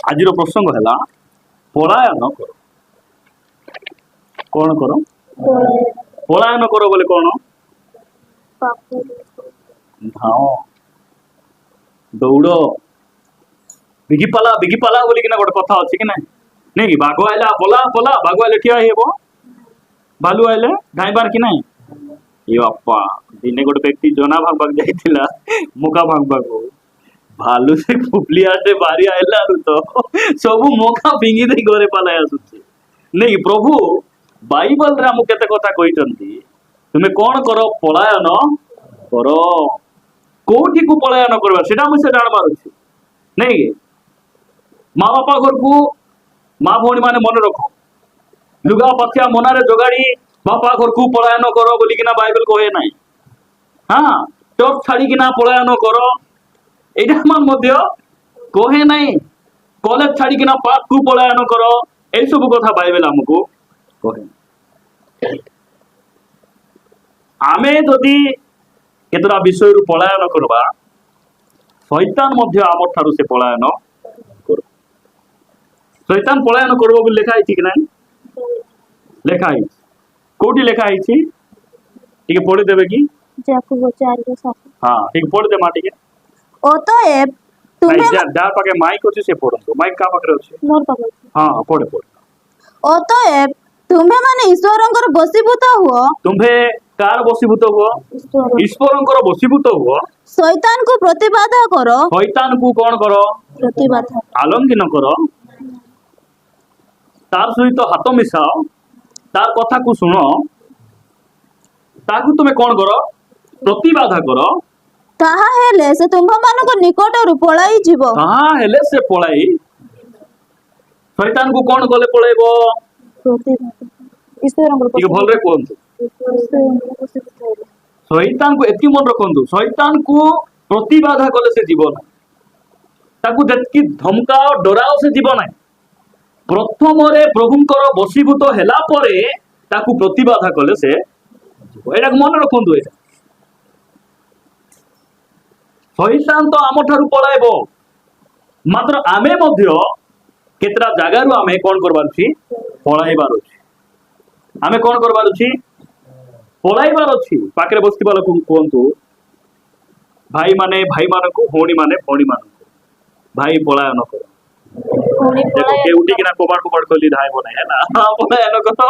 आज प्रसंग है पलायन कर कौन कर पलायन कर बोले कौन धाओ दौड़ बिगिपाला बोली कि गोटे कथा अच्छी कि नहीं कि बाघ आइला पला पला बाघ आइले ठिया हेबो भालू आइले धाइबार कि नहीं ये बापा दिने गोटे व्यक्ति जना भागबाक जाइथिला मका भागबाक भालू से फुफली आटे बारी आइला तो सब मका फिंगी दे घरे पलाई आसुची नहीं प्रभु बाइबल रे हमु केते कथा कहिसंती तुमे कोन करो पलायन करो कोठी को पलायन करबा सेटा मुसे जानबार अछि नहीं माँ बापा घर को माँ भौणी माने मन रखो लुगा पथिया मनारे जोगाड़ी बापा घर को पलायन करो बोली किना बाइबल कहे नहीं हाँ चर्च छाड़ी किना पलायन करो एटा मान मध्य कहे नहीं कॉलेज छाड़ी किना पाप को पलायन करो ए सब कथा बाइबल हमको कहे आमे जदि केतरा विषय रु पलायन करबा शैतान मध्य आमर ठारू से पलायन कर शैतान पलायन करबो बोली लेखा आइछि कि नहीं लेखा आइछि कोठी लेखा आइछि ठीक पढ़ी देबे कि याकूब 4:7 हां ठीक पढ़ी दे माटी के अतएव तुम्हें जा पाके माइक अछि से पढ़ो माइक का पाके अछि मोर पाके हां पढ़े पढ़ अतएव तुम्हें माने ईश्वरंकर बसीभूत हुओ तुम्हे कार बसीभूत हुओ ईश्वरंकर बसीभूत हुओ शैतान को प्रतिबाधा करो शैतान को कौन करो प्रतिबाधा आलंघन करो तार सहित हाथ मिसाओ तार कथा को सुनो ताकू तुम्हें कौन करो प्रतिबाधा करो ताहा हेले से तुम्भ मानको निकटरु पळाई जीवो कहाँ हेले से पलाई शैतान को कौन गले पळेबो प्रतिबाधा ईश्वरंकर ठीक भल रे कोन शैतान को एति मन रखंतु शैतान को प्रतिबाधा कले से जीवन ताकू जतकी धमकाओ डराओ से जीवन है प्रथम रे प्रभुंकर बसीभूत हेला परे ताकू प्रतिबाधा कले से एटा मन रखंतु एटा शैतान तो आम ठारू पळाइबो मात्र आमे मध्य केतरा जागा रु आमे कोन करबार छी पळाइबार अछि आमे कोन करबार अछि पळाइबार अछि पाकरे बसतिबा लोक कोंतु भाई माने भाई मानको भौणी माने भौणी मानको भाई पलायन करो देखो के उठी किना कोबाड़ कोबाड़ खोली धाय बने है ना पलायन करो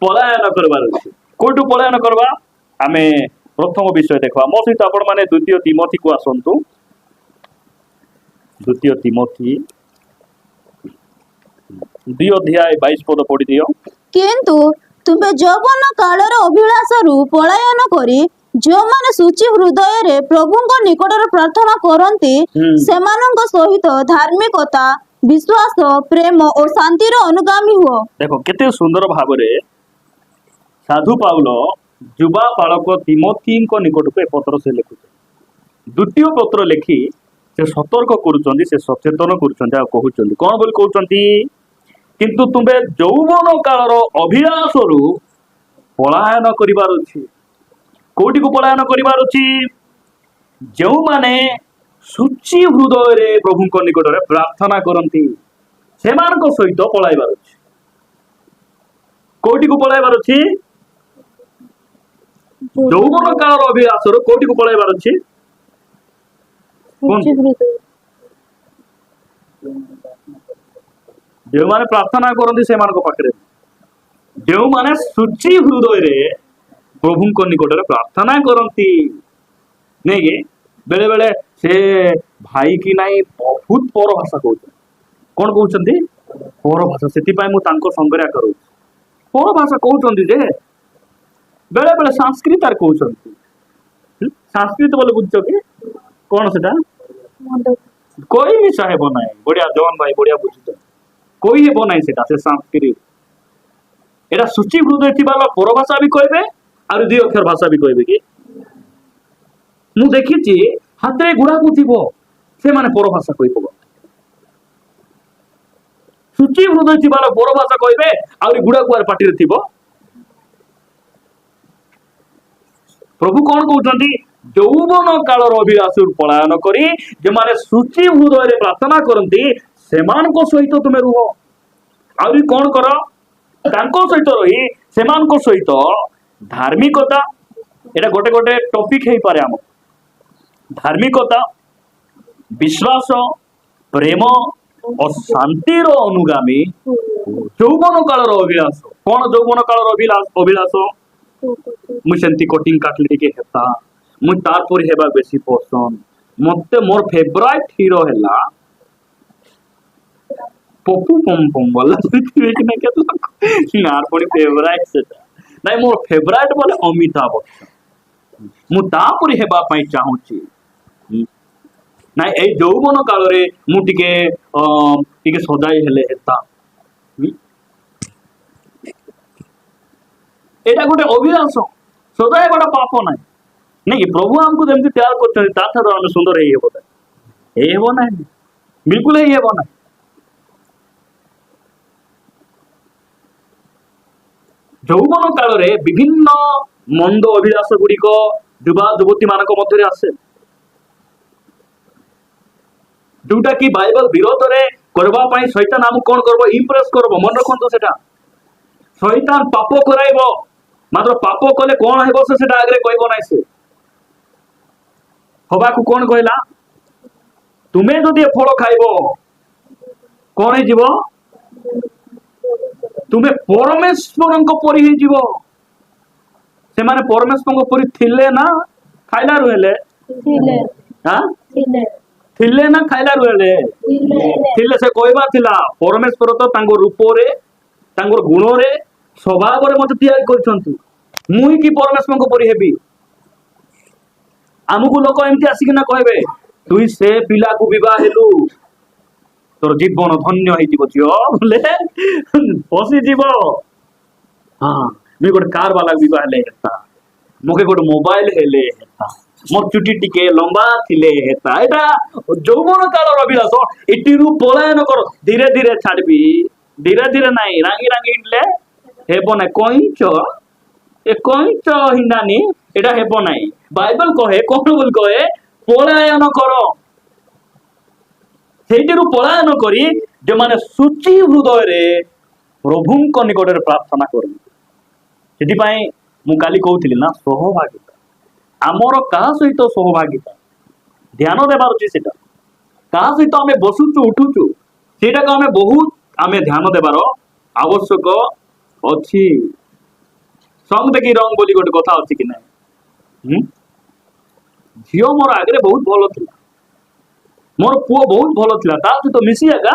पलायन करबार अछि कोठु पलायन करबा आमे प्रथम विषय देखवा मो सहित आपण माने द्वितीय तिमोथी को आसंतु द्वितीय तिमोथी 2 अध्याय 22 पद पढ़ी दियो किंतु तुम्हें यौवन कालर अभिलाष रु पलायन करी जो माने सूची हृदय रे प्रभुंक निकटर प्रार्थना करंती सेमानंक सहित धार्मिकता विश्वास प्रेम और शांतिर अनुगामी हो देखो केते सुंदर भाबरे साधु पाउलो युवा बालक तिमोथी निकट को पत्र से लिखु द्वितीय पत्र लिखि से सतर्क करुचंदी से सचेतन करुचंदी आ कहउचंदी कोन बोली कहउचंदी किंतु तुमे यौवन कालर अभिलाष रु पलायन करिवार अछि कोठी को पलायन करिवार अछि जो माने सूची हृदय रे प्रभु को निकट रे प्रार्थना करंती सेमान को सहित पलाइबार अछि कोठी को पलाइबार अछि यौवन कालर अभिलाष रु कोठी को पलाइबार अछि जो माने प्रार्थना करंती सेमान को पाखरे जो माने सूची हृदय रे प्रभु को निकट रे प्रार्थना करंती नहीं के बेले बेले से भाई की नहीं बहुत पर भाषा कहउछ कोन कहउचंती पर भाषा सेति पाई मु तांको संग्रह करू पर भाषा कहउचंती जे बेले बेले संस्कृत आर कहउचंती संस्कृत बोले बुझछो कि कोन सेटा कोई मिसा है बनाए बढ़िया जवान भाई बढ़िया बुझछ कोई है बनाए सेटा से संस्कृत एटा सूची हृदय थिबा पर भाषा भी कहबे आर दुई अक्षर भाषा भी कहबे कि मु देखिछि हाथे गुड़ा को थिबो से माने पर भाषा कहि पबो सूची हृदय थिबा पर भाषा कहबे आर गुड़ा को आर पाटी रे थिबो प्रभु कौन कहउचंती यौवन कालर अभिलाष पलायन करी जे माने सूची हृदय रे प्रार्थना करंती ସେମାନଙ୍କ ସହିତ ତୁମେ ରୁହ। ଆହୁରି କଣ କର? ତାଙ୍କ ସହିତ ରହି ସେମାନଙ୍କ ସହିତ ଧାର୍ମିକତା, ଏଇଟା ଗୋଟେ ଗୋଟେ ଟପିକ ହେଇପାରେ ଆମ। ଧାର୍ମିକତା, ବିଶ୍ୱାସ, ପ୍ରେମ ଓ ଶାନ୍ତିର ଅନୁଗାମୀ ଯୌବନ କାଳର ଅଭିଳାଷ। କଣ ଯୌବନ କାଳର ଅଭିଳାଷ? ମୁଁ ସେମିତି କଟିଂ କାଟିଲି ଟିକେ ହେତା, ମୁଁ ତାପରେ ହେବା ବେଶୀ ପସନ୍ଦ। ମତେ ମୋର ଫେଭରାଇଟ ହିରୋ ହେଲା ପପୁ ପମ୍ପମ୍ ବୋଲା ନା ପୁଣି ଫେଭରାଇଟ ସେଟା ନାଇଁ, ମୋର ଫେଭରାଇଟ ବୋଲେ ଅମିତାଭ ବଚ୍ଚନ। ମୁଁ ତାପରେ ହେବା ପାଇଁ ଚାହୁଁଛି। ନାଇଁ, ଏଇ ଯୌବନ କାଳରେ ମୁଁ ଟିକେ ଟିକେ ସଦାଇ ହେଲେ ହେତା। ଏଇଟା ଗୋଟେ ଅଭିଳାଷ। ସଦାଇ ଗୋଟେ ପାପ ନାହିଁ, ନାଇଁ କି? ପ୍ରଭୁ ଆମକୁ ଯେମିତି ତିଆରି କରୁଛନ୍ତି ତାଠାରୁ ଆମେ ସୁନ୍ଦର ହେଇ ହେବ ନାହିଁ, ବିଲକୁଲ ହେଇ ହେବ ନାହିଁ। ଯୌବନ କାଳରେ ବିଭିନ୍ନ ମନ୍ଦ ଅଭିଳାଷ ଗୁଡିକ ଯୁବା ଯୁବତୀ ମାନଙ୍କ ମଧ୍ୟରେ ଆସେ, ଯୋଉଟା କି ବାଇବଲ ବିରୋଧରେ କରିବା ପାଇଁ ଶୈତାନ ଆମକୁ କଣ କରିବ? ଇମ୍ପ୍ରେସ କରିବ। ମନେ ରଖନ୍ତୁ, ସେଟା ଶୈତାନ ପାପ କରାଇବ, ମାତ୍ର ପାପ କଲେ କଣ ହେବ ସେ ସେଟା ଆଗରେ କହିବ ନାହିଁ। ସେ ହବାକୁ କଣ କହିଲା? ତୁମେ ଯଦି ଏ ଫଳ ଖାଇବ କଣ ହେଇଯିବ? ତୁମେ ପରମେଶ୍ୱରଙ୍କ ପରି ହେଇଯିବ। ସେମାନେ ପରମେଶ୍ୱରଙ୍କ ପରି ଥିଲେ ନା ଖାଇଲାରୁ ହେଲେ? ଥିଲେ ନା ଖାଇଲାରୁ ହେଲେ? ଥିଲେ। ସେ କହିବା ଥିଲା ପରମେଶ୍ୱର ତ ତାଙ୍କ ରୂପରେ, ତାଙ୍କର ଗୁଣରେ, ସ୍ୱଭାବରେ ମତେ ତିଆରି କରିଛନ୍ତି, ମୁଁ କି ପରମେଶ୍ୱରଙ୍କ ପରି ହେବି। ଆମକୁ ଲୋକ ଏମିତି ଆସିକିନା କହିବେ, ତୁଇ ସେ ପିଲାକୁ ବିବାହ ହେଲୁ, ତୋର ଜୀବନ ଧନ୍ୟ ହେଇଯିବ ଝିଅ ବୋଲେ ପଶିଯିବ। ହଁ, ମୁଇଁ ଗୋଟେ କାର ବାଲା ବିବାହ ହେଲେ ହେତା, ମୋତେ ଗୋଟେ ମୋବାଇଲ ହେଲେ ହେତା, ମୋର ଚୁଟି ଟିକେ ଲମ୍ବା ଥିଲେ ହେତା। ଏଇଟା ଯୌବନ କାଳର ଅଭିଳାଷ। ଏଟିରୁ ପଳାୟନ କର। ଧୀରେ ଧୀରେ ଛାଡିବି, ଧୀରେ ଧୀରେ ନାଇଁ, ରାଙ୍ଗି ରାଙ୍ଗି ଇଣ୍ଡଲେ ହେବ ନାହିଁ। ଏ କଇଁଚ ହିଣ୍ଡାନି, ଏଇଟା ହେବ ନାହିଁ। ବାଇବଲ କହେ କଣ ବୋଲି କହେ? ପଳାୟନ କର। ସେଇଠିରୁ ପଳାୟନ କରି ଯେଉଁମାନେ ଶୁଚି ହୃଦୟରେ ପ୍ରଭୁଙ୍କ ନିକଟରେ ପ୍ରାର୍ଥନା କରନ୍ତି। ସେଥିପାଇଁ ମୁଁ କାଲି କହୁଥିଲି ନା, ସହଭାଗିତା। ଆମର କାହା ସହିତ ସହଭାଗିତା ଧ୍ୟାନ ଦେବାର ଅଛି। ସେଟା କାହା ସହିତ ଆମେ ବସୁଛୁ ଉଠୁଛୁ, ସେଇଟାକୁ ଆମେ ଧ୍ୟାନ ଦେବାର ଆବଶ୍ୟକ ଅଛି। ସଙ୍ଗ ଦେଖି ରଙ୍ଗ ବୋଲି ଗୋଟେ କଥା ଅଛି କି ନାହିଁ? ଝିଅ ମୋର ଆଗରେ ବହୁତ ଭଲ ଥିଲା, ମୋର ପୁଅ ବହୁତ ଭଲ ଥିଲା, ତା ସହିତ ମିଶି ଏକା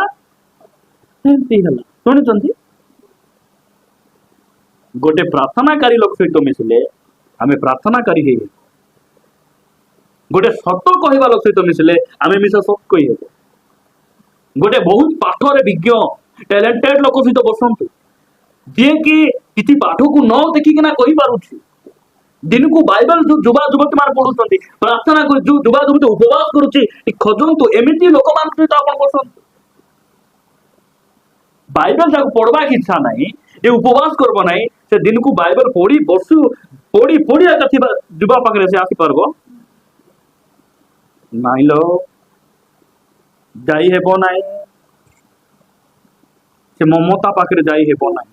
ଏମିତି ହେଲା। ଶୁଣିଛନ୍ତି? ଗୋଟେ ପ୍ରାର୍ଥନାକାରୀ ଲୋକ ସହିତ ମିଶିଲେ ଆମେ ପ୍ରାର୍ଥନାକାରୀ ହେଇଯିବୁ। ଗୋଟେ ସତ କହିବା ଲୋକ ସହିତ ମିଶିଲେ ଆମେ ମିଶା ସତ କହିହେବ। ଗୋଟେ ବହୁତ ପାଠରେ ବିଜ୍ଞ ଟ୍ୟାଲେଣ୍ଟେଡ ଲୋକ ସହିତ ବସନ୍ତୁ, ଯିଏକି କିଛି ପାଠକୁ ନ ଦେଖିକିନା କହିପାରୁଛି। ଦିନକୁ ବାଇବଲ ଯୋଉ ଯୁବା ଯୁବତୀ ମାନେ ପଢୁଛନ୍ତି, ପ୍ରାର୍ଥନା କରି ଯୋଉ ଯୁବା ଯୁବତୀ ଉପବାସ କରୁଛି, ଖୋଜନ୍ତୁ ଏମିତି ଲୋକମାନଙ୍କ ସହିତ ଆପଣ ବସନ୍ତୁ। ବାଇବଲ ଯାକୁ ପଢବାକ ଇଚ୍ଛା ନାହିଁ, ଏ ଉପବାସ କରବ ନାହିଁ, ସେ ଦିନକୁ ବାଇବଲ ପଢି ଏକା ଥିବା ଯୁବା ପାଖରେ ସେ ଆସିପାରିବ ନାଇଁ। लो ଯାଇ ହେବ ନାହିଁ, ସେ ମମତା ପାଖରେ ଯାଇ ହେବ ନାହିଁ।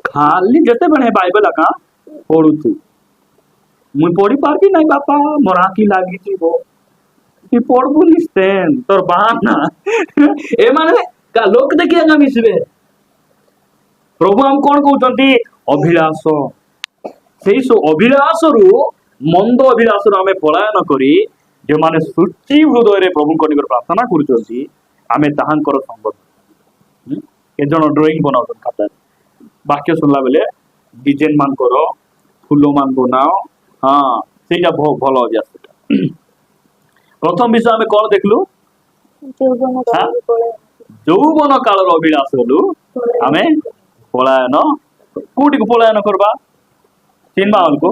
ଖାଲି ଯେତେବେଳେ ବାଇବଲ ଏକା ପଢୁଛୁ, ମୁଁ ପଢି ପାରିବି ନାହିଁ ବାପା, ମୋର ଆଖି ଲାଗିଯିବ, ପଢବୁନି ତୋର ବାହାନା। ଏମାନେ ଲୋକ ଦେଖି ଆଜ୍ଞା ମିଶିବେ। ପ୍ରଭୁ ଆମକୁ କଣ କହୁଛନ୍ତି? ଅଭିଳାଷ। ସେଇ ଅଭିଳାଷରୁ, ମନ୍ଦ ଅଭିଳାଷରୁ ଆମେ ପଳାୟନ କରି ଯେଉଁମାନେ ଶୁଚି ହୃଦୟରେ ପ୍ରଭୁଙ୍କ ନିକଟରେ ପ୍ରାର୍ଥନା କରୁଛନ୍ତି, ଆମେ ତାହାଙ୍କର ସଙ୍ଗତ। କେତେ ଜଣ ଡ୍ରଇଂ ବନାଉଛନ୍ତି ଖାତାରେ, ବାକ୍ୟ ଶୁଣିଲା ବେଲେ ଡିଜାଇନ ମାନଙ୍କର ଫୁଲ ମାନ ବନାଅ। ହଁ, ସେଇଟା ଭଲ ଅଭ୍ୟାସ। ପ୍ରଥମ ବିଷୟ ଆମେ କଣ ଦେଖିଲୁ? ଯୌବନ କାଳର ଅଭିଳାଷ ହେଲୁ ଆମେ ପଳାୟନ। କୋଉଠିକୁ ପଳାୟନ କରିବା? ଚିନ୍ମାଙ୍କୁ।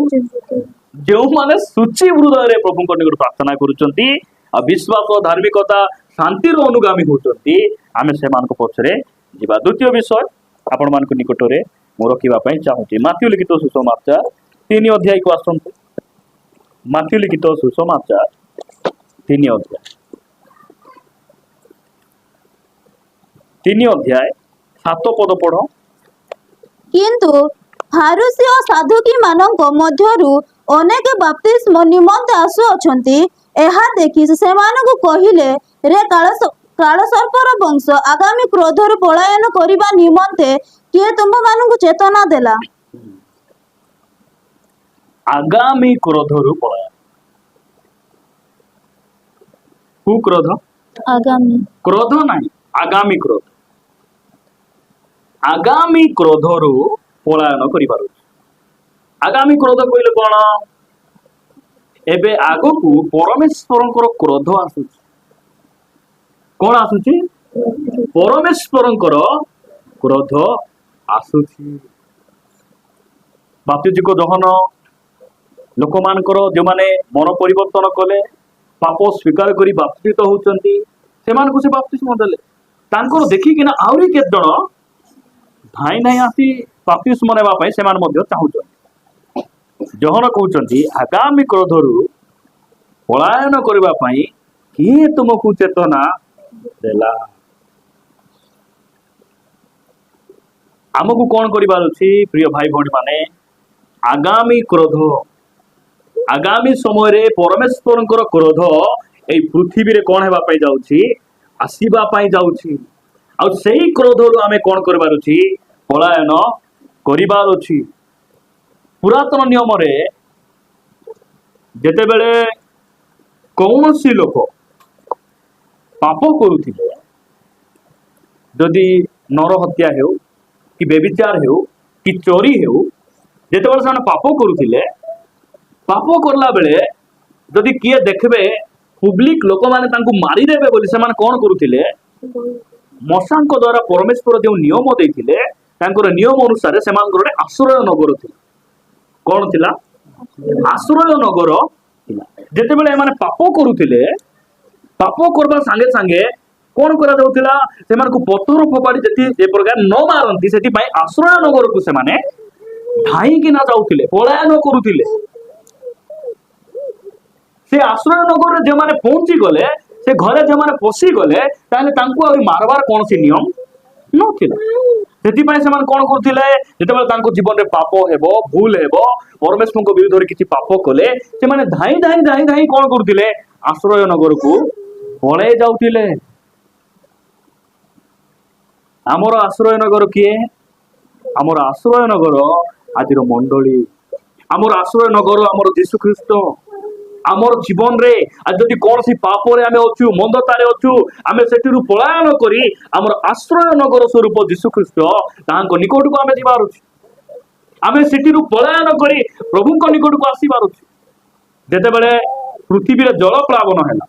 ଯେଉଁମାନେ ଶୁଚି ହୃଦୟରେ ପ୍ରଭୁଙ୍କ ନିକଟରେ ପ୍ରାର୍ଥନା କରୁଛନ୍ତି ଆଉ ବିଶ୍ୱାସ, ଧାର୍ମିକତା, ଶାନ୍ତିର ଅନୁଗାମୀ ହଉଛନ୍ତି, ଆମେ ସେମାନଙ୍କ ପଛରେ ଯିବା। ଦ୍ୱିତୀୟ ବିଷୟ ଆପଣମାନଙ୍କ ନିକଟରେ ମୁଁ ରଖିବା ପାଇଁ ଚାହୁଁଛି, ମାଥ୍ୟୁ ଲିଖିତ ସୁସମାଚାର 3 ଅଧ୍ୟାୟକୁ ଆସନ୍ତୁ। ମାଥ୍ୟୁ ଲିଖିତ ସୁସମାଚାର 3 ଅଧ୍ୟାୟ। 3 ଅଧ୍ୟାୟ 7 ପଦ ପଢ। କିନ୍ତୁ ଫାରୁସୀ ଓ ସାଧୁକୀ ମାନଙ୍କ ମଧ୍ୟରୁ ଅନେକ ବାପ୍ତିସ୍ମ ନିମନ୍ତେ ଆସୁଅଛନ୍ତି। ଏହା ଦେଖି ସେମାନଙ୍କୁ କହିଲେ, ରେ କାଳସର୍ପର ବଂଶ, ଆଗାମୀ କ୍ରୋଧରୁ ପଳାୟନ କରିବା ନିମନ୍ତେ କିଏ ତୁମମାନଙ୍କୁ ଚେତନା ଦେଲା? ଆଗାମୀ କ୍ରୋଧରୁ ପଳାୟନ। କଉ କ୍ରୋଧ? ଆଗାମୀ କ୍ରୋଧ ନାହିଁ, ଆଗାମୀ କ୍ରୋଧ। ଆଗାମୀ କ୍ରୋଧରୁ ପଳାୟନ କରିପାରୁଛି। ଆଗାମୀ କ୍ରୋଧ କହିଲେ କଣ? ଏବେ ଆଗକୁ ପରମେଶ୍ୱରଙ୍କର କ୍ରୋଧ ଆସୁଛି। କଣ ଆସୁଛି? ପରମେଶ୍ୱରଙ୍କର କ୍ରୋଧ ଆସୁଛି। ବାପ୍ତିସ୍ମ ଯୋହନ ଲୋକମାନଙ୍କର ଯେଉଁମାନେ ମନ ପରିବର୍ତ୍ତନ କଲେ, ପାପ ସ୍ୱୀକାର କରି ବାପ୍ତିତ ହଉଛନ୍ତି, ସେମାନଙ୍କୁ ସେ ବାପ୍ତିସ୍ମ ଦେଲେ। ତାଙ୍କର ଦେଖିକିନା ଆହୁରି କେତେ ଜଣ ଧାଇଁ ଧାଇଁ ଆସି ବାପ୍ତିସ୍ମ ନେବା ପାଇଁ ସେମାନେ ମଧ୍ୟ ଚାହୁଁଛନ୍ତି। ଯୋହନ କହୁଛନ୍ତି, ଆଗାମୀ କ୍ରୋଧରୁ ପଳାୟନ କରିବା ପାଇଁ କିଏ ତୁମକୁ ଚେତନା ଦେଲା? ଆମକୁ କଣ କରିବାର ଅଛି ପ୍ରିୟ ଭାଇ ଭଉଣୀ ମାନେ? ଆଗାମୀ କ୍ରୋଧ, ଆଗାମୀ ସମୟରେ ପରମେଶ୍ୱରଙ୍କର କ୍ରୋଧ ଏଇ ପୃଥିବୀରେ କଣ ହେବା ପାଇଁ ଯାଉଛି? ଆସିବା ପାଇଁ ଯାଉଛି। ଆଉ ସେଇ କ୍ରୋଧରୁ ଆମେ କଣ କରିବାର ଅଛି? ପଳାୟନ କରିବାର ଅଛି। ପୁରାତନ ନିୟମରେ ଯେତେବେଳେ କୌଣସି ଲୋକ ପାପ କରୁଥିଲେ, ଯଦି ନର ହତ୍ୟା ହେଉ କି ବ୍ୟଭିଚାର ହେଉ କି ଚୋରି ହେଉ, ଯେତେବେଳେ ସେମାନେ ପାପ କରୁଥିଲେ, ପାପ କଲା ବେଳେ ଯଦି କିଏ ଦେଖିବେ ପବ୍ଲିକ ଲୋକମାନେ ତାଙ୍କୁ ମାରିଦେବେ ବୋଲି ସେମାନେ କଣ କରୁଥିଲେ? ମଶାଙ୍କ ଦ୍ୱାରା ପରମେଶ୍ୱର ଯେଉଁ ନିୟମ ଦେଇଥିଲେ, ତାଙ୍କର ନିୟମ ଅନୁସାରେ ସେମାନଙ୍କର ଗୋଟେ ଆଶ୍ରୟ ନଗର ଥିଲା। କଣ ଥିଲା? ଆଶ୍ରୟ ନଗର ଥିଲା। ଯେତେବେଳେ ଏମାନେ ପାପ କରୁଥିଲେ, ପାପ କରିବା ସାଙ୍ଗେ ସାଙ୍ଗେ କଣ କରାଯାଉଥିଲା? ସେମାନଙ୍କୁ ପଥର ଫୋପାଡ଼ି ଯେ ପ୍ରକାର ନ ମାରନ୍ତି, ସେଥିପାଇଁ ଆଶ୍ରୟ ନଗରକୁ ସେମାନେ ଧାଇଁକିନା ଯାଉଥିଲେ, ପଳାୟନ କରୁଥିଲେ। ସେ ଆଶ୍ରୟ ନଗରରେ ଯେଉଁମାନେ ପହଞ୍ଚି ଗଲେ, ସେ ଘରେ ଯେଉଁମାନେ ପଶିଗଲେ, ତାହେଲେ ତାଙ୍କୁ ଆହୁରି ମାରବାର କୌଣସି ନିୟମ ନଥିଲା। ସେଥିପାଇଁ ସେମାନେ କଣ କରୁଥିଲେ? ଯେତେବେଳେ ତାଙ୍କ ଜୀବନରେ ପାପ ହେବ, ଭୁଲ ହେବ, ପରମେଶ୍ୱରଙ୍କ ବିରୁଦ୍ଧରେ କିଛି ପାପ କଲେ, ସେମାନେ ଧାଇଁ ଧାଇଁ ଧାଇଁ ଧାଇଁ କଣ କରୁଥିଲେ? ଆଶ୍ରୟ ନଗରକୁ ପଳେଇ ଯାଉଥିଲେ। ଆମର ଆଶ୍ରୟ ନଗର କିଏ? ଆମର ଆଶ୍ରୟ ନଗର ଆଜିର ମଣ୍ଡଳୀ। ଆମର ଆଶ୍ରୟ ନଗର ଆମର ଯୀଶୁ ଖ୍ରୀଷ୍ଟ। ଆମର ଜୀବନରେ ଆଜି ଯଦି କୌଣସି ପାପରେ ଆମେ ଅଛୁ, ମନ୍ଦତାରେ ଅଛୁ, ଆମେ ସେଠିରୁ ପଳାୟନ କରି ଆମର ଆଶ୍ରୟ ନଗର ସ୍ୱରୂପ ଯୀଶୁ ଖ୍ରୀଷ୍ଟ ତାଙ୍କ ନିକଟକୁ ଆମେ ଯିବାର ଅଛି। ଆମେ ସେଠିରୁ ପଳାୟନ କରି ପ୍ରଭୁଙ୍କ ନିକଟକୁ ଆସିବାର ଅଛି। ଯେତେବେଳେ ପୃଥିବୀରେ ଜଳ ପ୍ଳାବନ ହେଲା,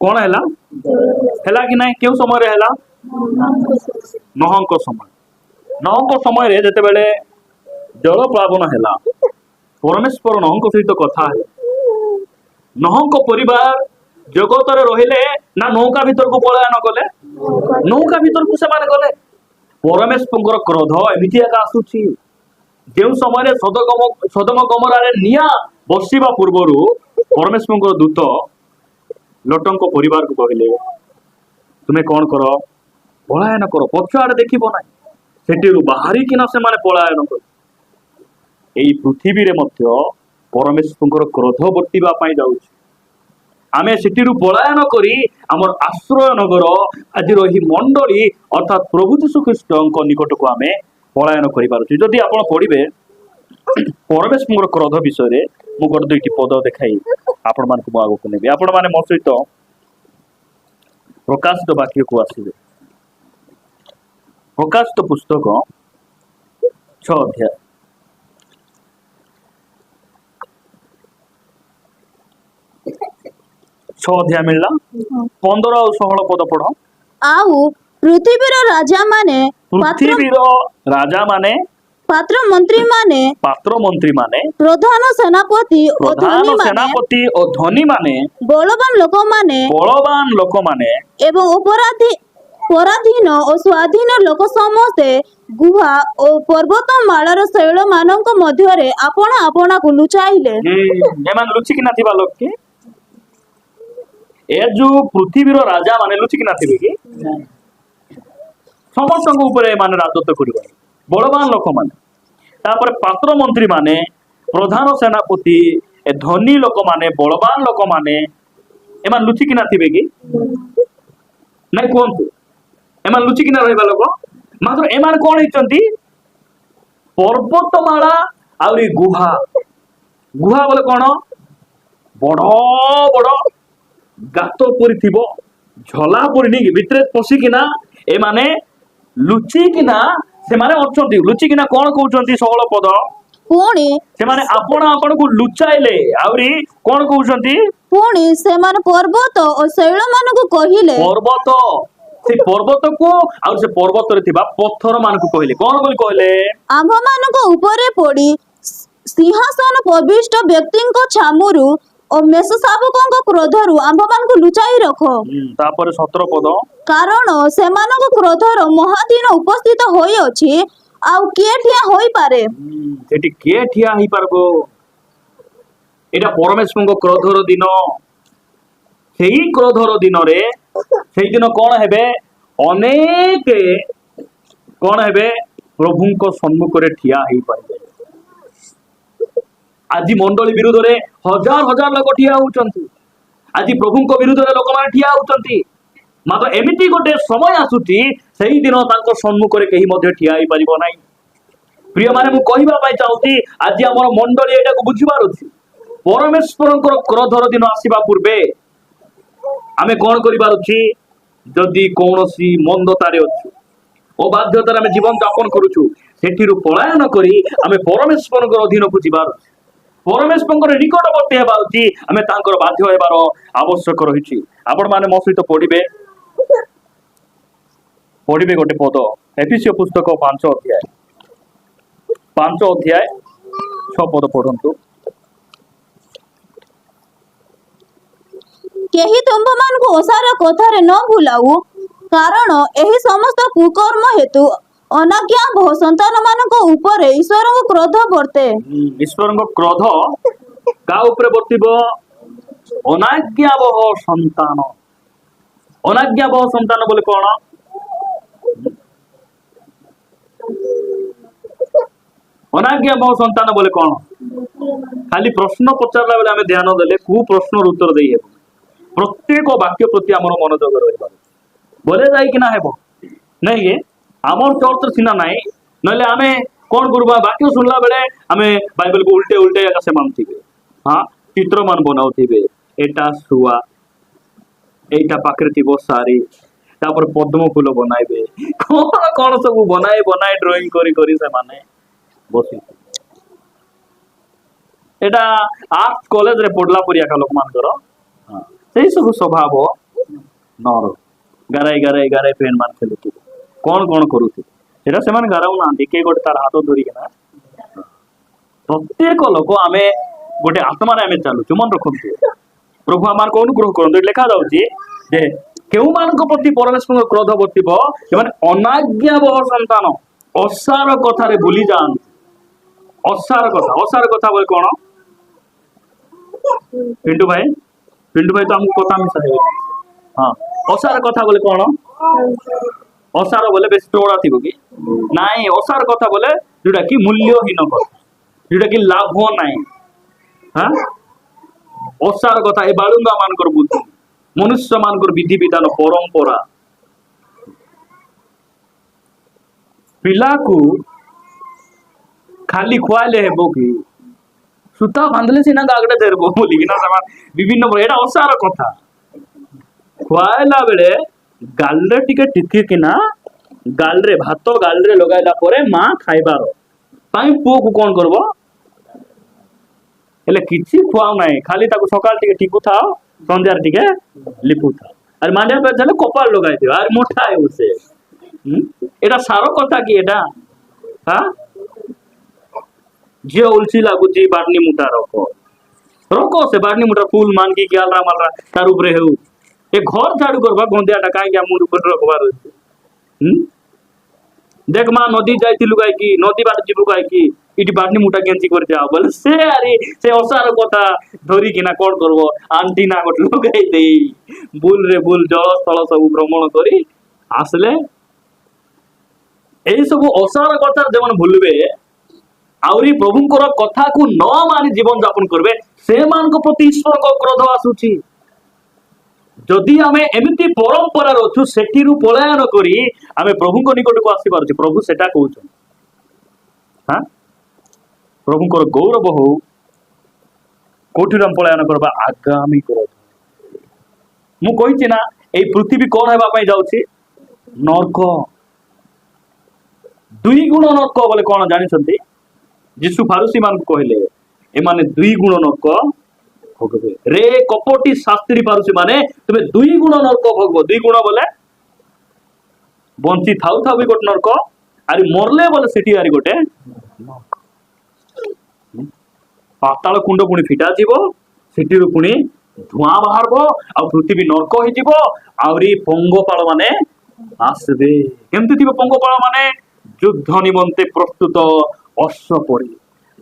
କଣ ହେଲା? ହେଲା କି ନାଇଁ? କେଉଁ ସମୟରେ ହେଲା? ନହଙ୍କ ସମୟ। ନହଙ୍କ ସମୟରେ ଯେତେବେଳେ ଜଳ ପ୍ଳାବନ ହେଲା, ପରମେଶ୍ୱର ନହଙ୍କ ସହିତ କଥା ହେଲେ। ନହଙ୍କ ପରିବାର ଜଗତରେ ରହିଲେ ନା ନୌକା ଭିତରକୁ ପଳାୟନ କଲେ? ନୌକା ଭିତରକୁ ସେମାନେ ଗଲେ। ପରମେଶ୍ୱରଙ୍କର କ୍ରୋଧ ଏମିତି ଏକା ଆସୁଛି। ଯେଉଁ ସମୟରେ ସୋଦମ ଗମରାରେ ନିଆଁ ବସିବା ପୂର୍ବରୁ ପରମେଶ୍ୱରଙ୍କର ଦୂତ ଲୋଟଙ୍କ ପରିବାରକୁ କହିଲେ, ତୁମେ କଣ କର? ପଳାୟନ କର, ପଛ ଆଡେ ଦେଖିବ ନାହିଁ। ସେଠିରୁ ବାହାରିକିନା ସେମାନେ ପଳାୟନ କଲେ। ଏଇ ପୃଥିବୀରେ ମଧ୍ୟ ପରମେଶ୍ୱରଙ୍କର କ୍ରୋଧ ବର୍ତ୍ତିବା ପାଇଁ ଯାଉଛି। ଆମେ ସେଠିରୁ ପଳାୟନ କରି ଆମର ଆଶ୍ରୟ ନଗର ଆଜିର ଏହି ମଣ୍ଡଳୀ ଅର୍ଥାତ୍ ପ୍ରଭୁ ଯୀଶୁ ଖ୍ରୀଷ୍ଟଙ୍କ ନିକଟକୁ ଆମେ ପଳାୟନ କରିପାରୁଛୁ। ଯଦି ଆପଣ ପଢିବେ ପରମେଶ୍ୱରଙ୍କର କ୍ରୋଧ ବିଷୟରେ, ମୁଁ ଗୋଟେ ଦୁଇଟି ପଦ ଦେଖାଇ ଆପଣମାନଙ୍କୁ ମୁଁ ଆଗକୁ ନେବି। ଆପଣମାନେ ମୋ ସହିତ ପ୍ରକାଶିତ ବାକ୍ୟକୁ ଆସିବେ। ପ୍ରକାଶିତ ପୁସ୍ତକ 6 ଅଧ୍ୟାୟ 6 ଅଧ୍ୟାୟ ମିଳିଲା। 15 ଆଉ 16 ପଦ ପଢ। ଆଉ ପୃଥିବୀର ରାଜା ମାନେ ପାତ୍ର ମନ୍ତ୍ରୀ ମାନେ ପ୍ରଧାନ ସେନାପତି ଓ ଧନୀ ମାନେ ବଳବାନ ଲୋକମାନେ ଏବଂ ପରାଧୀନ ଓ ସ୍ୱାଧୀନ ଲୋକ ସମସ୍ତେ ଗୁହା ଓ ପର୍ବତ ମାଳାର ଶୈଳ ମାନଙ୍କ ମଧ୍ୟରେ ଆପଣାକୁ ଲୁଚାଇଲେ। ଏମାନେ ଲୁଚିକିନା ଥିବା ଲୋକ କି? ए जो पृथ्वीर राजा माने लुचिकिना थिबे कि समस्त ऊपर माने राजत्व करिबो बड़वान लोक माने तापर पात्र मंत्री माने प्रधान सेनापति ए धनी लोक माने बड़वान लोक माने एमान लुचिकिना थिबे कि नहीं कहतु एमान लुचिकिना रहबा लोक मात्र एमान कोन हिचंती पर्वतमाला आउरी गुहा गुहा बोले कौन बड़ बड़ गात परी थिबो झला परी नहीं भितरे पशिकिना ए माने लुचिकिना से माने अछंती लुचिकिना कौन कहउचंती 16 पद पुणी से माने आपण आपण को लुचाइले आउरी कौन कहउचंती पुणी से माने पर्वत और शैल मान को कहिले पर्वत से पर्वत को और से पर्वत रे थिबा पत्थर मान को कहले कौन बोली कहले आम्भ मान को ऊपरे पड़ी सिंहासन प्रविष्ट व्यक्ति को छामुरु और मेष शावकों क्रोधरु आम्भ मान को लुचाई रखो तापर 17 पद कारण सेमानक क्रोधर महादिन उपस्थित होई अछि आउ किए ठिया होई पारे सेठी किए ठिया होई पारबो एटा परमेश्वर क्रोधर दिन सेही क्रोधर दिन रे सेही दिन कोन हेबे अनेक कोन हेबे प्रभु को सम्मुख रे ठिया होई पारे आज मंडली विरुद्ध रे हजार हजार लोक ठिया होउचंती आज प्रभु को विरुद्ध रे लोक माने ठिया होउचंती मात्र एमिति गोटे समय आसुची सेही दिन तांको सम्मुख रे केही मध्ये ठिया होई परिबो नाही प्रिय माने मु कहिबा पाई चाहूची आज हमर मंडली एटा को बुझिबार अछि परमेश्वरंकर क्रोधर दिन आसीबा पूर्वे आमे कोन करिबार अछि जदि कोनोसी मंदतारे अछि अबाध्यतार आमे जीवन यापन करूछु सेठिरु पलायन करी आमे परमेश्वरंकर अधीन को जिबार परमेश्वर निकटवर्ती हेबा उची आमे तांकर बाध्य हेबार आवश्यक रहिछि आपण माने मो सहित पढिबे गोटे पद एफिसियो पुस्तक 5 अध्याय 6 पद पढंतु केही तुम मान को ओसार कथारे न भुलाऊ कारण एही समस्त कुकर्म हेतु अनाज्ञा बहु संतान मान को ऊपर ईश्वर को क्रोध वर्ते ईश्वर को क्रोध का ऊपर वर्तिबो अनाज्ञा बहु संतान बोले कौन अनाज्ञा बहु संतान बोले कौन खाली प्रश्न पचारला बेले आमे ध्यान देले कु प्रश्न उत्तर देई हेबो प्रत्येक वाक्य प्रति हमर मनोयोग रहबा बोले जाई कि ना हेबो नहीं के हमर चर्च सिना नाही नले आमे कोन करबा वाक्य सुनला बेले आमे बाइबल को उल्टे उल्टे से मानथिबे हां चित्र मान बनाउथिबे एटा सुआ एटा पाकृति बसारी तापर पद्म फूल बनाइबे कोन कोन सब बनाए ड्राइंग करी से माने बसी एटा आर्ट कॉलेज रे पढला परिया का लोक मान करो हां सेही सब स्वभाव नर गाराई पेन मान खेलुथि कौन करुथि सेटा से माने गाराउ नांती के गोटे तार हाथ धरि केना प्रत्येक लोक आमे गोटे आत्मा रे आमे चालुछु मन रखंतु प्रभु आमान को अनुग्रह करंतु लेखा जाउची जे केउ मान को प्रति परमेश्वर क्रोध वर्तिबो जे माने अनाज्ञाबह संतान असार कथा रे भूली जान असार कथा बोले कोन पिंटू भाई तो हमको कथा मिसा है हां असार कथा बोले कोन असार बोले बेस टोड़ा थी कि नाई असार कथा बोले जोटा कि मूल्यहीन कथा जोटा कि लाभ नाई हाँ असार कथा ए बालुंगा मानकर बुद्धि मनुष्य मानकर विधि विधान परंपरा पिला को खाली खुआले हेबो कि सुता बांधले सिना गागड़े देरबो बोली कि ना समान विभिन्न एटा असार कथा खुआला बेले गालरे टिके टिके किना गालरे भात गालरे लगाइला परे मां खाइबार ताई पुओ को कोन करबो हेले किछि खुआउ नाही खाली ताको सकाल टिके टिकु था संध्यार टिके लिपु था अरे मांडिया पे चले कपाल लगाइ दियो अरे मोटा है उसे एटा सारो कथा कि एटा हां जे उलसी लागुची बाडनी मुटा रखो से बाडनी मुटा फूल मान की क्यालरा मालरा तार ऊपर हेउ ए घर झाड़ू करबा गोंदियाटा काई क्या मुंड ऊपर रखबार देख माँ नदी जाइलु कहीं नदी बाट जीवु कहीं इटी बाटनी मुठा गेंजी कर जा बोले से अरे से असार कथा धरिकिना कौन करबो आंटी ना गोटे लुगाई दे बुल रे बुल जल स्थल सब भ्रमण करी आसले यही सब असार कथा जो भूलबे आउरी प्रभुंकर कथा को न मानि जीवन यापन करबे से मान को प्रति ईश्वर को क्रोध आसुची जदि आमे एमिति परंपरा रचु सेठिरु पलायन करी आमे प्रभु को निकट को आसी पारुची प्रभु सेटा कहउछन हां प्रभुंकर गौरव हो कोठिरु हम पलायन करबा आगामी क्रोध मु कहिछि ना ए पृथ्वी कोन हेबा पई जाउची नरक दुई गुण नरक बोले कोन जानि छथि यीशु फारूसी मान कहले ए माने दुई गुण नरक भोगबे रे कपटी शास्त्री फारूसी माने तुमे दुई गुण नरक भोगबो दुई गुण बोले बंची थाउ थाउ भी गोटे नरक आरि मरले बोले सिटी आरि गोटे पाताल कुंड पुणी फिटा जीवो सिटी पुणी धुआं बाहरबो आ पृथ्वी नरक होई जीवो आउरी पंगपाल माने आसबे केमति थिबो पंगपाल माने युद्ध निमंते प्रस्तुत अश्व परी